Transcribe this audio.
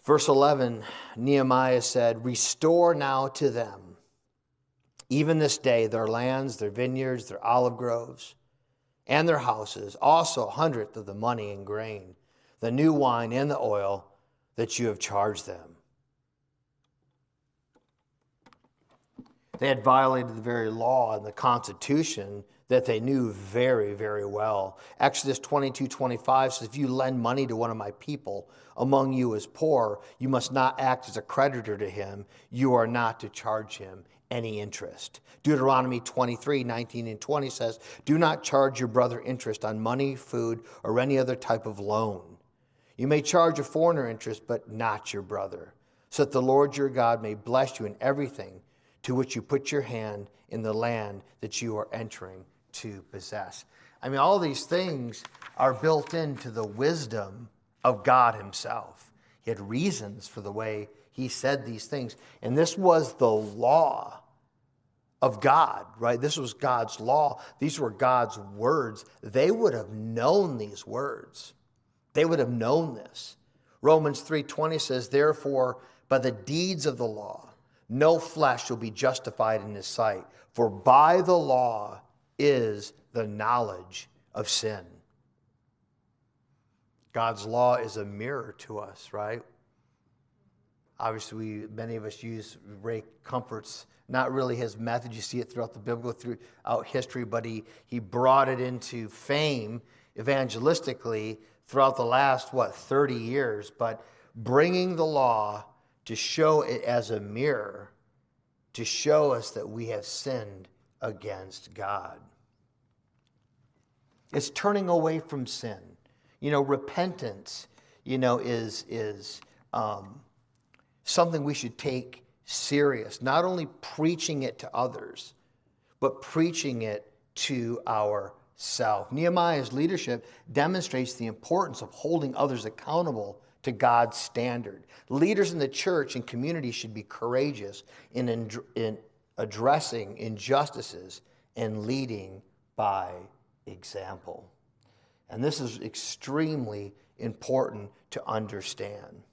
Verse 11, Nehemiah said, "Restore now to them, even this day, their lands, their vineyards, their olive groves, and their houses, also 100th of the money and grain, the new wine and the oil that you have charged them." They had violated the very law and the Constitution that they knew very, very well. Exodus 22:25 says, "If you lend money to one of my people among you as poor, you must not act as a creditor to him. You are not to charge him any interest." Deuteronomy 23:19 and 20 says, "Do not charge your brother interest on money, food, or any other type of loan. You may charge a foreigner interest, but not your brother, so that the Lord your God may bless you in everything to which you put your hand in the land that you are entering to possess." I mean, all these things are built into the wisdom of God himself. He had reasons for the way he said these things. And this was the law of God, right? This was God's law. These were God's words. They would have known these words. They would have known this. Romans 3:20 says, "Therefore, by the deeds of the law, no flesh will be justified in his sight, for by the law is the knowledge of sin." God's law is a mirror to us, right? Obviously, many of us use Ray Comfort's, not really his method. You see it throughout the Bible, throughout history, but he brought it into fame evangelistically throughout the last, 30 years. But bringing the law to show it as a mirror, to show us that we have sinned against God. It's turning away from sin. Repentance, is something we should take serious. Not only preaching it to others, but preaching it to ourselves. Nehemiah's leadership demonstrates the importance of holding others accountable to God's standard. Leaders in the church and community should be courageous in addressing injustices and leading by example. And this is extremely important to understand.